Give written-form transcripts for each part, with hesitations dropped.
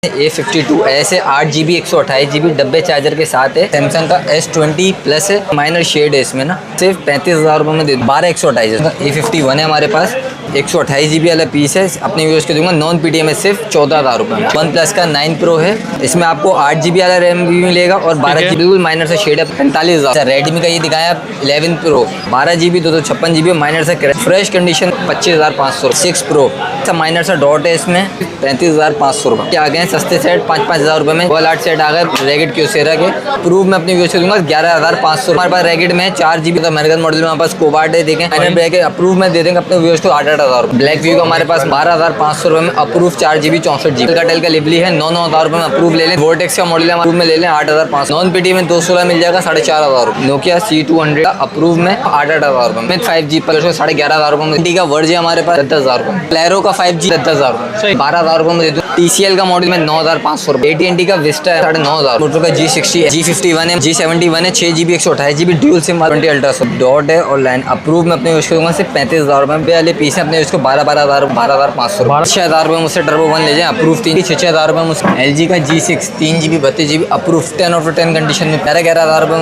A52 ऐसे 8GB 128GB डब्बे charger के साथ है। सैमसंग का S20 प्लस है, माइनर शेड है इसमें ना, सिर्फ 35,000 रुपये में दे दूँ। 12 128 A51 है हमारे पास, 128GB वाला पीस है, अपने व्यूअर्स को दूंगा नॉन PTM में सिर्फ 14,000 रुपये में। वन प्लस का 9 Pro है, इसमें आपको 8GB वाला रैम भी मिलेगा और 12GB बिल्कुल माइनर से शेड है 45,000। रेडमी का ये दिखाया 11 Pro 12GB 256GB माइनर से फ्रेश कंडीशन 25,500। 6 Pro माइनर सा डॉट है, इसमें 35,500 रुपये। आ गए सस्ते सेट 5-5 हज़ार रुपये में। वॉल आर्ट सेट आ गए रैकेट क्यूसेरा के। प्रूफ में अपनी व्यूअर्स को दूंगा 11,500। हमारे पास रैकेट में 4GB का अमेरिकन मॉडल में हमारे पास कोबार्ड है, देखें माइनर ब्रेक है। अप्रूव में दे देंगे अपने व्यूअर्स को 8,000 रुपये। ब्लैक व्यू का हमारे पास 12,500 रुपये में अप्रूव 4GB 64GB का टेल का लिबली है। 9,000 रुपये में अप्रूव ले लें। वोर्टेक्स का मॉडल है, अप्रूव में ले लें 8,500। नॉन PTM में 216 मिल जाएगा 4,500 रुपये। नोकिया C200 अप्रूव में 8,000 रुपये में 5G प्लस 11,500 रुपये में। का वर्ज है हमारे पास 10,000 रुपये। प्लेरो का 5G 10,000 रुपये 12,000 रुपये में दे दूँ। TCL का मॉडल में 9,500 रुपये। AT&T का विस्टा है 9,500। मोटो का G60 G51 है, G71 है, 6GB 128GB dual SIM 20 ultra dot है और लाइन अप्रूव में अपने यूज करूँगा सिर्फ 35,000 रुपये वाले पीस है। अपने उसको 12,500 6,000 रुपये मुझसे टर्बो 1 ले जाएं अप्रूव 6,000 रुपये मुझसे। LG का G6 3GB 32GB approve 10/10 condition में 11,000 रुपये।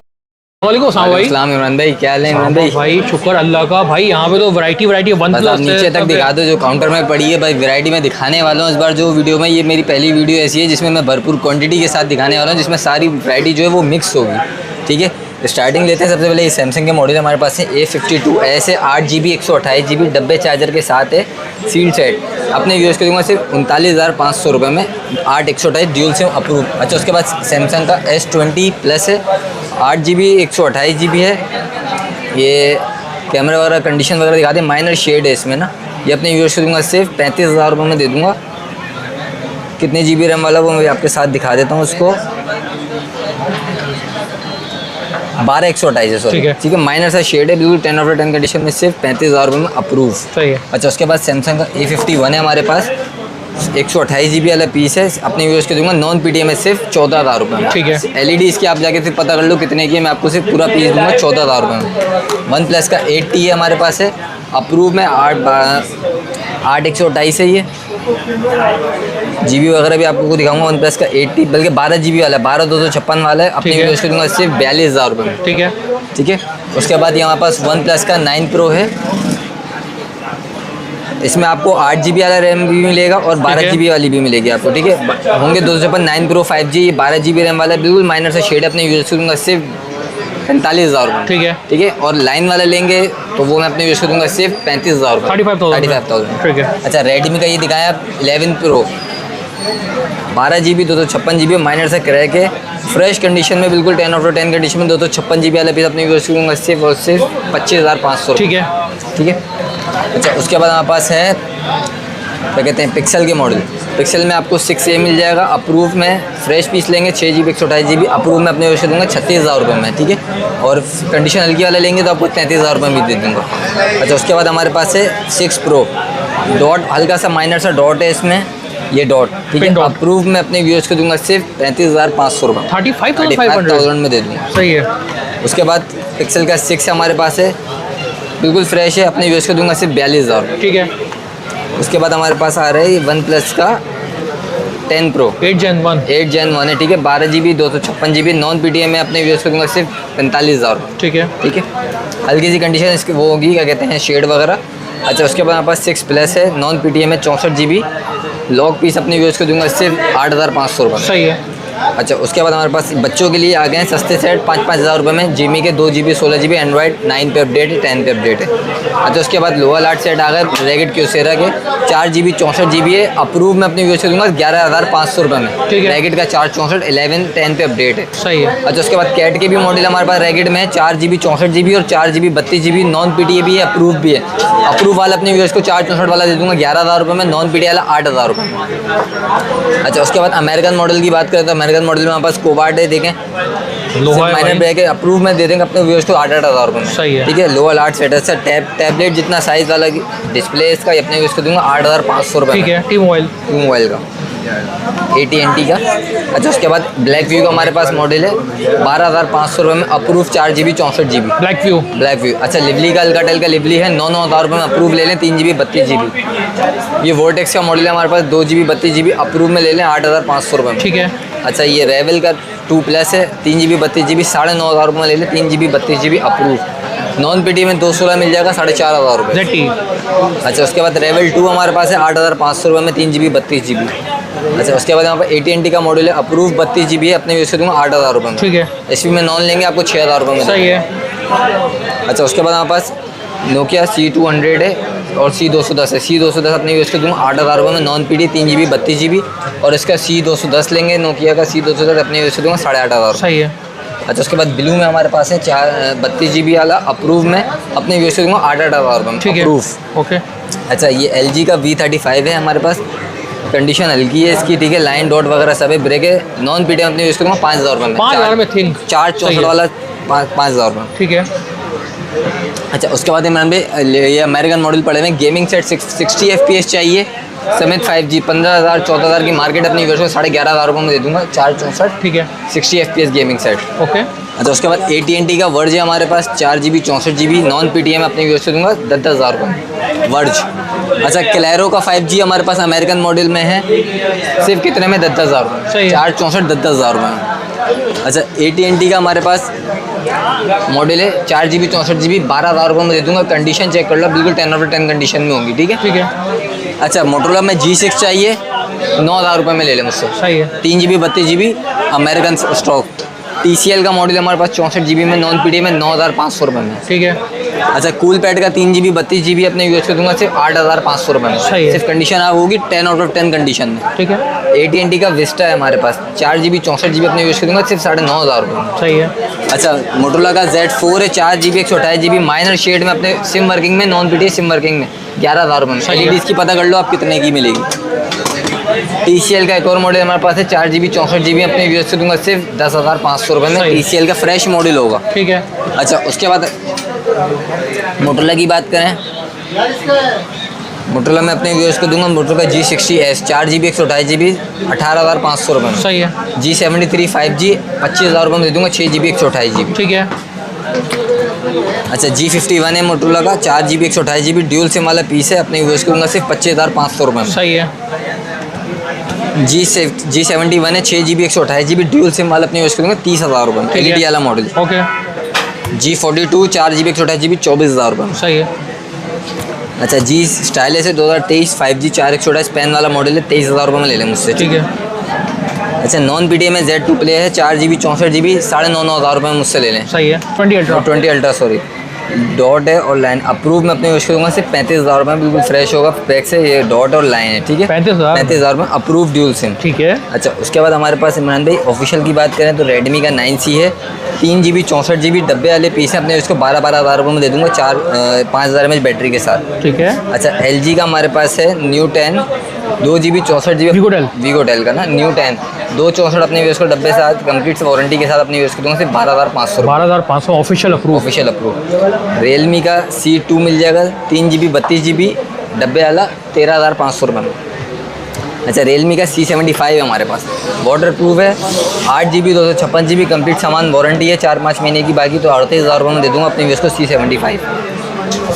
अस्सलाम इमरान भाई, क्या हाल है इमरान भाई? भाई शुक्र अल्लाह का। भाई यहाँ पे तो वैरायटी वन प्लस नीचे तक दिखा दो जो काउंटर में पड़ी है भाई। वैरायटी में दिखाने वाला हूँ इस बार जो वीडियो में, ये मेरी पहली वीडियो ऐसी है जिसमें मैं भरपूर क्वांटिटी के साथ दिखाने वाला हूँ, जिसमें सारी वैरायटी जो है वो मिक्स होगी। ठीक है, स्टार्टिंग लेते हैं। सबसे पहले ये सैमसंग के मॉडल हमारे पास है A52 ऐसे 8GB 128GB डब्बे चार्जर के साथ है। सील सेट अपने यूज़ को दूंगा सिर्फ 39,500 रुपये में। 8 128 ड्यूल सिम अप्रूव। अच्छा, उसके बाद सैमसंग का S20 प्लस है, 8GB 128GB है। ये कैमरा वगैरह कंडीशन वगैरह दिखाते हैं, माइनर शेड है इसमें ना। ये अपने यूज़ को दूंगा सिर्फ 35,000 रुपये में दे दूँगा। कितने GB रैम वाला वो मैं आपके साथ दिखा देता हूँ उसको। 12 128 है सॉरी, ठीक है। माइनर सा शेड है, बिल्कुल 10/10 कंडीशन में सिर्फ 35,000 रुपये में अप्रूव। सही है। अच्छा, उसके बाद सैमसंग का A51 है हमारे पास, 128GB वाला पीस है। अपने यूज़ के दूंगा नॉन PTM में सिर्फ 14,000 रुपये में। ठीक है। LED इसकी आप जाके सिर्फ पता कर लो कितने की है, मैं आपको सिर्फ पूरा पीस दूंगा 14,000 रुपये में। वन प्लस का 8T है हमारे पास है, अप्रूव में 8 128 है। ये GB वगैरह भी आपको दिखाऊंगा। वन प्लस का 8T बल्कि 12GB वाला है, 12,256 वाला है। अपने यूज़ के दूंगा सिर्फ 42,000 रुपये में। ठीक है, ठीक है। उसके बाद ये हमारे पास वन प्लस का 9 Pro है, इसमें आपको 8GB वाला रैम भी मिलेगा और 12GB वाली भी मिलेगी आपको। ठीक है, होंगे 256 9 Pro 5G 12GB रैम वाला, बिल्कुल माइनर से शेड अपने यूज़ करूँगा सिर्फ 45,000 रुपये। ठीक है, ठीक है। और लाइन वाला लेंगे तो वो मैं अपने यूज़ करूँगा सिर्फ 35,000 रुपये 35,000। ठीक है। अच्छा, रेडमी का ये दिखाया 11 Pro 12GB 256GB माइनर से क्रैक है, फ्रेश कंडीशन में बिल्कुल 10/10 कंडीशन में 256GB वाला पीस अपने यूज़ करूँगा सिर्फ और सिर्फ 25,500। ठीक है, ठीक है। अच्छा, उसके बाद हमारे पास है क्या कहते हैं पिक्सल के मॉडल। पिक्सल में आपको 6A मिल जाएगा अप्रूव में। फ्रेश पीस लेंगे 6GB 128GB अप्रूव में अपने यूज़ दूंगा 36,000 रुपये में। ठीक है, और कंडीशन हल्की वाला लेंगे तो आपको 33,000 रुपये में दे दूँगा। अच्छा, उसके बाद हमारे पास है 6 Pro डॉट, हल्का सा माइनर सा डॉट है इसमें, ये डॉट। ठीक है, अप्रूव में अपने व्यूअर्स को दूंगा सिर्फ 35,500 रुपये 35,500 में दे दूँगा। सही है। उसके बाद पिक्सल का 6 हमारे पास है, बिल्कुल फ्रेश है, अपने यूज़ को दूंगा सिर्फ 42,000। ठीक है। उसके बाद हमारे पास आ रहा है वन प्लस का 10 Pro 8 Gen 1 है। ठीक है, 12GB 256GB नॉन PTM में अपने यूज़ को दूंगा सिर्फ 45,000। ठीक है, ठीक है। हल्की सी कंडीशन इसकी वो होगी, क्या कहते हैं शेड वगैरह। अच्छा, उसके बाद हमारे पास 6 Plus है, नॉन PTM में 64GB लॉक पीस अपने यूज़ को दूंगा सिर्फ 8,500 रुपये। सही है। अच्छा, उसके बाद हमारे पास बच्चों के लिए आ गए हैं सस्ते सेट 5-5 हज़ार रुपये में। जिमी के 2GB 16GB एंड्रॉइड 9 पे अपडेट है, 10 पे अपडेट है। अच्छा, उसके बाद लोअर लार्ट सेट आ गए रैकेट क्यूसेरा के 4GB 64GB है, अप्रूव में अपने यूज़ दूंगा 11,500 रुपये में। ठीक है। रैकेट का 464 11 10 पे अपडेट है। सही है। अच्छा, उसके बाद कैट के भी मॉडल हमारे पास रैकेट में 4GB 64GB और 4GB 32GB नॉन PTM भी है, अप्रूव भी है। अप्रूव वाला अपने यूज़ को 464 वाला दे दूँगा 11,000 रुपये में, नॉन PTM वाला 8,000 रुपये में। अच्छा, उसके बाद अमेरिकन मॉडल की बात करें तो अमेरिकन मॉडल में हमारे पास कोबार्ड है, देखें माइनर ब्रेक है, अप्रूव में दे देंगे अपने व्यूअर्स को 8,000 रुपये में। सही है। ठीक है, लोअर लार्ट सेट है, टैबलेट जितना साइज़ वाला डिस्प्ले इसका अपने व्यूअर्स को दूंगा 8,500 रुपये। ठीक है, टी मोबाइल का। AT&T का। अच्छा उसके बाद ब्लैक व्यू का हमारे पास मॉडल है 12,500 रुपये में, approve 4 GB 64 GB। Black view. अच्छा लिवली का, अल्काटेल का लिवली है 9,000 रुपये में, अप्रूव ले लें 3 GB 32 GB। ये वोर्टेक्स का मॉडल है हमारे पास 2 GB 32 GB, अप्रूव में ले लें 8,500 रुपये में। ठीक है। अच्छा ये रेवल का 2+ है 3 GB 32 GB, 9,500 रुपये में ले लें 3 GB 32 GB, approve. Non PT में 216 मिल जाएगा 4,500 रुपये। ZT। अच्छा उसके बाद रेवल 2 हमारे पास है 8,500 रुपये में 3 GB 32 GB। अच्छा उसके बाद यहाँ पर AT&T का मॉडल है, अप्रूव 32 GB है, अपने यूज़ से दूँगा 8,000 रुपये में। ठीक है। SP में नॉन लेंगे आपको 6,000 रुपये में। सही है। अच्छा उसके बाद हमारे पास नोकिया C200 है और C210 है। C210 अपने यूज़ के दूँगा 8,000 रुपये में, नॉन PT 3 GB 32 GB। और इसका C210 लेंगे नोकिया का C210 अपने यूज़ से दूँगा 8,500। सही है। अच्छा उसके बाद ब्लू में हमारे पास है 32 GB वाला, अप्रूव में अपने यूज़ से दूँगा 8,500 रुपये में। ठीक है। अप्रूव। ओके। अच्छा ये LG का V35 है हमारे पास, कंडीशन हल्की है इसकी, ठीक है, लाइन डॉट वगैरह सब है, ब्रेक है, नॉन PT अपने यूज़ करूँगा 5,000 रुपये में। 5,000 में थिंक 464 वाला 5,000 रुपये। ठीक है। अच्छा उसके बाद इमरान भाई ये अमेरिकन मॉडल पड़े हुए हैं, गेमिंग सेट 60 FPS चाहिए समेत 5G, 15,000 14,000 की मार्केट अपनी यूज़ को 11,500 रुपये में दे दूँगा, 464। ठीक है। 60 FPS गेमिंग सेट। ओके। अच्छा उसके बाद AT&T का वर्ज है हमारे पास 4 GB 64 GB, नॉन PT में अपने यूज़ से दूँगा 10,000 रुपये वर्ज। अच्छा क्लैरो का 5G हमारे पास अमेरिकन मॉडल में है, सिर्फ कितने में 10,000 रुपये। सही है। 464 10,000 रुपये में। अच्छा AT&T का हमारे पास मॉडल है 4 GB 64 GB, 12,000 रुपये में दे दूँगा, कंडीशन चेक कर लो बिल्कुल 10/10 कंडीशन में होंगी। ठीक है। ठीक है। अच्छा मोटोरोला में G6 चाहिए 9,000 रुपये में ले लें मुझसे। सही है। 3 GB 32 GB American stock. TCL का मॉडल हमारे पास 64 GB में, नॉन PT में 9,500 रुपये में। ठीक है। अच्छा कूल पैड का 3 GB 32 GB अपने यूज़ कर दूंगा सिर्फ 8,500 रुपये में। सही है। सिर्फ कंडीशन आप होगी 10/10 कंडीशन में। ठीक है। AT&T का विस्टा है हमारे पास 4 GB 64 GB अपने यूज़ कर दूंगा सिर्फ 9,500 रुपये में। सही है। अच्छा मोटोरोला का Z4 है 4 GB 128 GB, माइनर शेड में अपने सिम वर्किंग में, नॉन PT सिम वर्किंग में 11,000 रुपये में। सही है। LEDs की पता कर लो आप कितने की मिलेगी। TCL का एक और मॉडल हमारे पास है 4 GB 64 GB अपने यूज़ से दूंगा सिर्फ 10,500 रुपये में। सही। TCL का फ्रेश मॉडल होगा। ठीक है। अच्छा उसके बाद मोटोरोला की बात करें, मोटोरोला में अपने यूज़ को दूंगा मोटोरोला का G60S 4 GB 128 GB 18,500 रुपये में। सही है। G73 5G 25,000 रुपये में दे दूंगा 6 GB 128 GB। ठीक है। अच्छा G51 है मोटोरोला का 4 GB 128 GB ड्यूल सिम वाला पीस है, अपने यूज़ को दूंगा सिर्फ 25,500 रुपये में। सही है। G71 है 6 GB 128 GB ड्यूल सिम वाला अपने यूज़ करूँगा 30,000 रुपये में। ठीक है। LED वाला model. Okay. G42 4 GB 128 GB 24,000 रुपये में। सही है। अच्छा G स्टाइलिस है 2023 5G 4 128 पेन वाला मॉडल है 23,000 रुपये में ले लें मुझसे। ठीक है। अच्छा नॉन PT में Z2 प्ले है 4 GB 64 GB 9,500 रुपये में मुझसे ले लें। सही है। 20 अल्ट्रा सॉरी डॉट है और लाइन, अप्रूव में अपने यूज़ करूँगा सिर्फ 35,000 रुपये में, बिल्कुल फ्रेश होगा पैक से। ये डॉट और लाइन है। ठीक है। 35,000 में अप्रूव ड्यूल सिम। ठीक है। अच्छा उसके बाद हमारे पास इमरान भाई ऑफिशियल की बात करें तो रेडमी का 9C है 3 GB 64 GB डब्बे वाले पीस है, अपने उसको 12,000 रुपये में दे दूँगा 5,000 mAh बैटरी के साथ। ठीक है। अच्छा LG का हमारे पास है न्यू 10 2 GB 64 GB वीगोटेल का ना न्यू 10 264 अपने यूज़ को डब्बे साथ कंप्लीट वारंटी के साथ अपने यूज़ कर दूँगा सिर्फ 12,500 ऑफिशियल अप्रूव। रियलमी का C2 मिल जाएगा 3 GB 32 GB डब्बे वाला 13,500 रुपये में। अच्छा रियलमी का C75 है हमारे पास, वाटर प्रूफ है 8 GB 256 GB कंप्लीट सामान वारंटी है 4-5 महीने की, बाकी तो 38,000 रुपये में दे दूँगा अपने यूज़ को C75।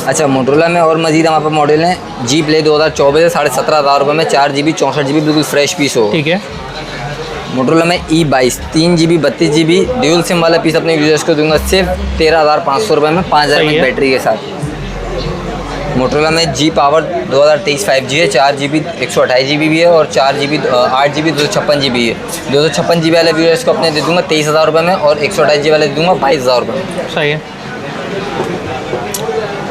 अच्छा मोटोरोला में और मजीद हमारे पास मॉडल हैं G प्ले 2024 है 17,500 रुपये में 4 GB 64 GB बिल्कुल फ्रेश पीस हो। ठीक है। मोटोरोला में E22 3 GB 32 GB dual SIM वाला पीस अपने यूजर्स को दूंगा सिर्फ 13,500 रुपये में 5,000 mAh बैटरी के साथ। मोटोरोला में G पावर 2023 5G है 4 GB 128 GB भी है और 8 GB 256 GB है। 256 GB वाले यूजर्स को अपने दे दूंगा 23,000 रुपये में और 128 GB वाले दे दूंगा 22,000 रुपये में। सही है।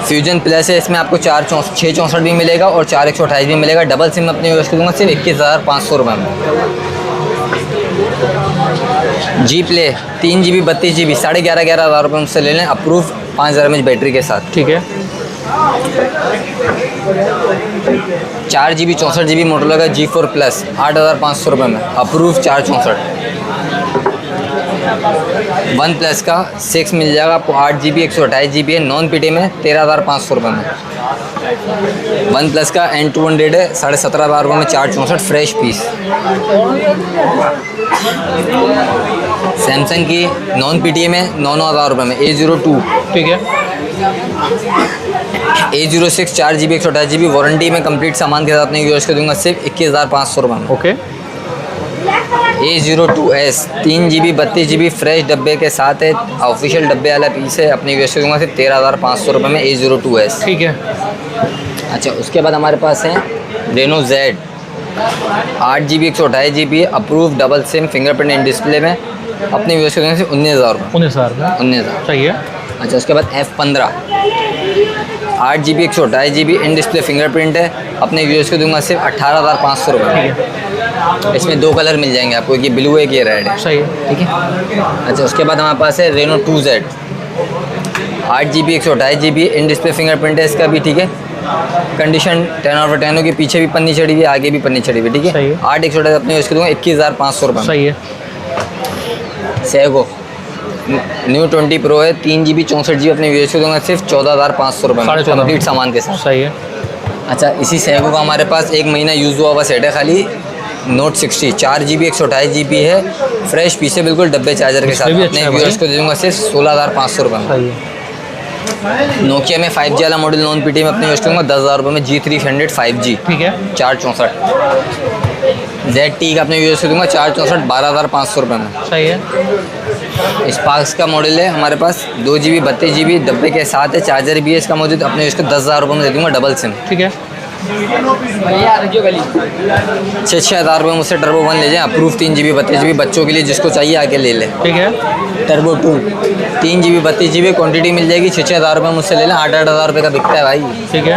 फ्यूजन प्लस है, इसमें आपको 664 भी मिलेगा और 128 भी मिलेगा। डबल सिम अपने यूज़ को दूंगा सिर्फ 21,500 रुपये में। G प्ले 3 GB 32 GB 11,500 रुपये मुझसे ले लें अप्रूव 5,000 mAh बैटरी के साथ। ठीक है। 4 GB 64 GB मोटोरोला का G4 प्लस 8,500 रुपये में अप्रूव 464। वन प्लस का 6 मिल जाएगा आपको 8 GB 128 GB है नॉन PT में 13,500 रुपये में। वन प्लस का N200 है, 17,500 रुपये में 464 फ्रेश पीस। सैमसंग की नॉन PTA में 9,000 रुपये में A02। ठीक है। A06 4GB 128GB वारंटी में कंप्लीट सामान के साथ अपने यूज़ कर दूंगा सिर्फ 21,500 रुपये में। Okay. A02S 3GB 32GB fresh डब्बे के साथ है, ऑफिशियल डब्बे वाला पीस है, अपने यूज़ कर दूंगा सिर्फ 13,500 रुपये में A02S। ठीक है। अच्छा, उसके बाद हमारे पास है Reno Z 8GB 128GB approve double SIM fingerprint in display में, अपने यूज़ कर दूंगा सिर्फ 19,000 रुपये। 19,000 19,000 सही है। अच्छा, उसके बाद F15 8GB 128GB in display fingerprint है, अपने यूज़ को दूंगा सिर्फ 18,500 रुपये। इसमें 2 कलर मिल जाएंगे आपको, एक ये ब्लू है, एक ये रेड है। सही है। ठीक है। अच्छा, उसके बाद हमारे पास है Reno 2Z 8GB 128GB in display fingerprint है इसका भी। ठीक है। कंडीशन 10/10 होगी, पीछे भी पन्नी चढ़ी हुई है, आगे भी पन्नी चढ़ी हुई है। ठीक सही है। है। 8 128 अपने यूज़ को दूंगा 21,500 रुपये। सही है। सेगो न्यू 20 प्रो है, 3GB 64GB अपने यूज़ को दूंगा सिर्फ 14,500 रुपये में, 14,500 कंप्लीट सामान के साथ। सही है। अच्छा, इसी सेगो का हमारे पास 1 महीना यूज़ हुआ हुआ सेट है खाली, नोट 60 4GB 128GB है, फ्रेश पीस है बिल्कुल डब्बे चार्जर के साथ, भी अच्छा अपने है भाई। व्यूअर्स को दे दूंगा सिर्फ 16,500 रुपये में। सही है। नोकिया में 5G वाला मॉडल नॉन PTA में अपने यूज़ करूँगा 10,000 रुपये में G300 5G। ठीक है। 464 ZT का अपने यूज़ कर दूँगा 464 12,500 रुपये में। सही है। स्पार्क्स का मॉडल है हमारे पास 2GB 32GB डब्बे के साथ है, चार्जर भी है इसका मौजूद, अपने इसको 10,000 रुपये में दे दूँगा डबल सिम। ठीक है। 6,000 रुपये मुझसे टर्बो 1 ले जाएं, अप्रूव 3GB 32GB बच्चों के लिए, जिसको चाहिए आके ले लें। ठीक है। टर्बो 2 3GB 32GB क्वांटिटी मिल जाएगी, 6,000 रुपये मुझसे ले लें, 8,000 रुपये का बिकता है भाई। ठीक है।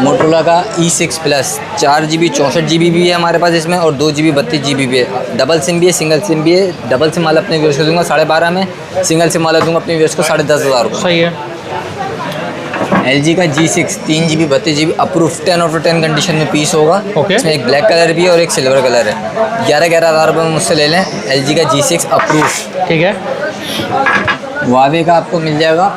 मोटरोला का E6 प्लस 4GB 64GB भी है हमारे पास इसमें, और 2GB 32GB भी है, डबल सिम भी है, सिंगल सिम भी है। डबल सिम वाला अपने व्यूअर्स को दूंगा 12,500 में, सिंगल सिम वाला दूंगा अपने व्यूअर्स को 10,500 रुपये। सही है। LG का G6 3GB 32GB approve 10/10 condition में पीस होगा। ओके। इसमें एक ब्लैक कलर भी है और एक सिल्वर कलर है। 11,000 रुपये में मुझसे ले लें LG का G6 अप्रूव। ठीक है। वावे का आपको मिल जाएगा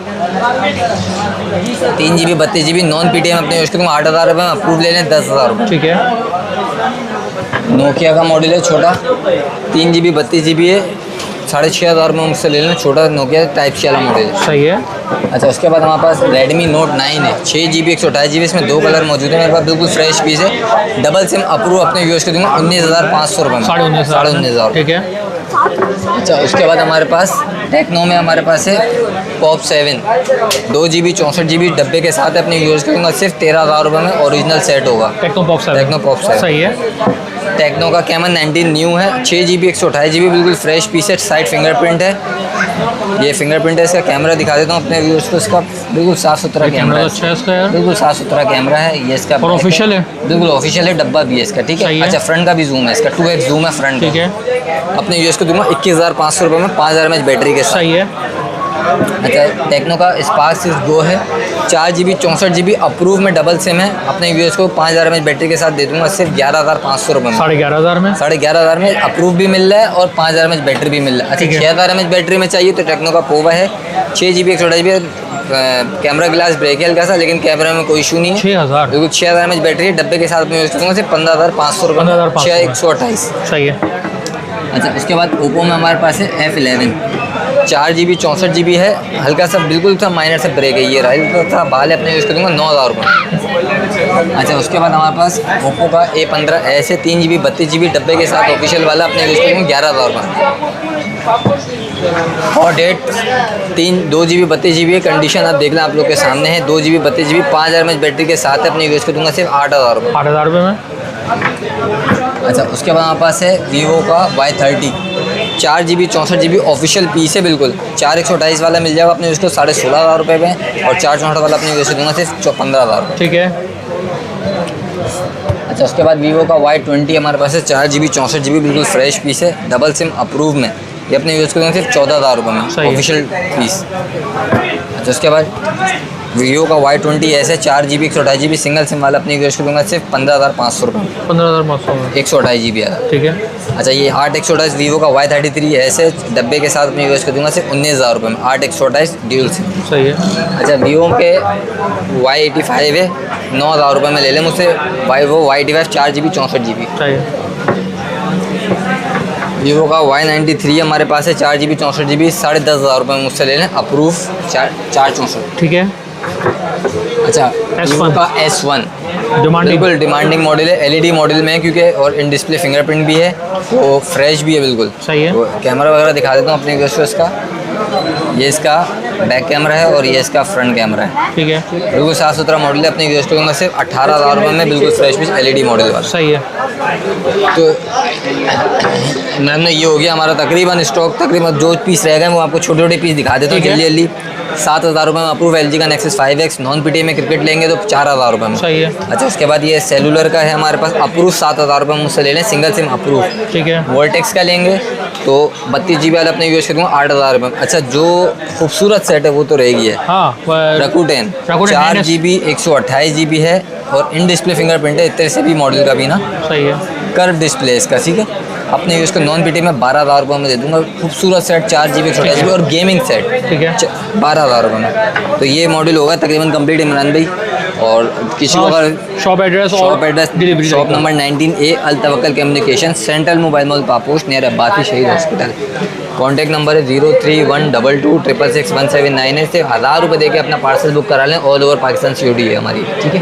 3GB 32GB नॉन PTA में अपने यूज़ करूँगा 8,000 रुपये में, अप्रूव ले लें 10,000 रुपये। ठीक है। नोकिया का मॉडल है छोटा 3GB 32GB है, 6,500 रुपये मुझसे ले लेना, छोटा नोकिया टाइप C वाला मॉडल है। सही है। अच्छा, उसके बाद हमारे पास Redmi Note 9 है 6GB 128GB, इसमें 2 कलर मौजूद है मेरे पास, बिल्कुल फ्रेश पीस है, डबल सिम अप्रूव अपने यूज़ कर दूँगा 19,500 रुपये में, 19,500। ठीक है। अच्छा, उसके बाद हमारे पास टेक्नो में हमारे पास है पॉप 7 2GB 64GB डब्बे के साथ अपने यूज़ करूँगा सिर्फ 13,000 रुपये में, ओरिजिनल सेट होगा। टेक्नो पॉप 7 सही है। टेक्नो का कैमन 19 न्यू है 6GB 128GB बिल्कुल फ्रेश पीस है, साइड फिंगरप्रिंट है, ये फिंगरप्रिंट है। इसका कैमरा दिखा देता हूँ अपने व्यूअर्स को, इसका बिल्कुल साफ़ सुथरा कैमरा है, अच्छा है इसका यार, बिल्कुल साफ़ सुथरा कैमरा है ये इसका, और ऑफिशियल है, बिल्कुल ऑफिशियल है, डब्बा भी है इसका। ठीक है। अच्छा, फ्रंट का भी जूम है इसका, 2x जूम है फ्रंट। ठीक है। अपने यूज़ को दूंगा 21,500 रुपये में 5,000 mAh बैटरी के साथ। सही है। अच्छा, टेक्नो का स्पार्क 6 Go है 4GB 64GB अप्रूव में डबल सिम है, अपने यूएस को 5,000 mAh बैटरी के साथ दे दूंगा सिर्फ 11,500 रुपये में, 11,500 में, 11,500 में अप्रूव भी मिल रहा है और 5,000 mAh बैटरी भी मिल रहा है। अच्छा, 6,000 mAh बैटरी में चाहिए तो टेक्नो का पोवा है 6GB 128GB, camera glass break है हल्का सा, लेकिन कैमरा में कोई इशू नहीं है। 6,000 बिल्कुल 6,000 mAh बैटरी है, डब्बे के साथ में यूज़ करूँगा सिर्फ 15,500 रुपये, 6,128। सही है। अच्छा, उसके बाद ओप्पो में हमारे पास है F11 4GB 64GB है, हल्का सा बिल्कुल सा माइनर से ब्रेक है, ये राइट था बाल है, अपने यूज़ कर दूँगा 9,000 रुपये। अच्छा, उसके बाद हमारे पास ओप्पो का A15s है 3GB 32GB डब्बे के साथ ऑफिशियल वाला, अपने यूज़ कर दूँगा 11,000 रुपये। और डेट 2GB 32GB है, कंडीशन आप देख लें आप लोग के सामने है, 2GB 32GB 5,000 mAh बैटरी के साथ अपने यूज़ कर दूँगा सिर्फ 8,000 रुपये, 8,000 रुपये में। अच्छा, उसके बाद हमारे पास है वीवो का Y30 4GB 64GB official piece है, बिल्कुल 4/128 वाला मिल जाएगा अपने उसको 16,500 रुपये में, और 4/64 वाला अपने वैसे दूंगा सिर्फ 15,000। ठीक है। अच्छा, उसके बाद वीवो का Y20 हमारे पास है 4GB 64GB बिल्कुल फ्रेश पीस है, डबल सिम अप्रूव में, ये अपने यूज़ करेंगे सिर्फ 14,000 रुपये में ऑफिशियल पीस। अच्छा, उसके बाद वीवो का Y20s है 4GB 128GB सिंगल सिम वाला अपनी यूज़ करूँगा सिर्फ 15,500 रुपये 15,500 में। 128GB वाला। ठीक है। अच्छा ये 8 128 वीवो का Y33s है डब्बे के साथ अपनी यूज़ कर दूँगा सिर्फ 19,000 रुपये में 8 128 ड्यूल सिम। सही है। अच्छा वीवो के Y85 है 9,000 रुपये में ले लें मुझसे वो Y85 4GB 64GB। सही है। वीवो का Y93 हमारे पास है 4GB 64GB 10,500 रुपये में मुझसे ले लें अप्रूव 464। ठीक है। अच्छा वीवो का S1 बिल्कुल डिमांडिंग मॉडल है LED मॉडल में है क्योंकि और इन डिस्प्ले फिंगरप्रिंट भी है वो फ्रेश भी है बिल्कुल। सही है। तो कैमरा वगैरह दिखा देता हूँ अपने यूज़र्स का। ये इसका बैक कैमरा है और ये इसका फ्रंट कैमरा है। ठीक है। बिल्कुल साफ़ सुथरा मॉडल है अपने यूज़ करूँगा सिर्फ 18,000 रुपये में बिल्कुल फ्रेश पीस LED मॉडल वाला। सही है। तो मैम ये हो गया हमारा तकरीबन स्टॉक तकरीबन जो पीस रह गए वो आपको छोटे छोटे पीस दिखा देता हूँ जल्दी जल्दी। 7,000 रुपये में अप्रूव LG का Nexus 5X नॉन PTA में क्रिकेट लेंगे तो 4,000 रुपये में। सही है। अच्छा उसके बाद ये सेलुलर का है हमारे पास अप्रूव 7,000 रुपये में मुझसे ले लें सिंगल सिम अप्रूव। ठीक है। वोल्टेक्स का लेंगे तो 32GB वाला अपने यूज़ करूँगा 8,000 रुपये में। अच्छा जो खूबसूरत सेट है वो तो रहेगी है रकूटेन 4GB 128GB है और इन डिस्प्ले फिंगरप्रिंट है इतने से भी मॉडल का भी ना। सही है। कर्व डिस्प्ले इसका ठीक है। अपने यूज़ को नॉन PTA में 12,000 रुपये में दे दूंगा खूबसूरत सेट 4GB 128GB और गेमिंग सेट। ठीक है। 12,000 रुपये में। तो ये मॉडल होगा तकरीबन कंप्लीट इमरान भाई। और किसी को अगर shop address delivery shop number 19A Al Tawakkal communication central mobile mall Paposh near Abbasi Shaheed hospital. Contact number है 03122666179 से 1,000 रुपये देके अपना पार्सल बुक करा लें ऑल ओवर पाकिस्तान COD है हमारी। ठीक है।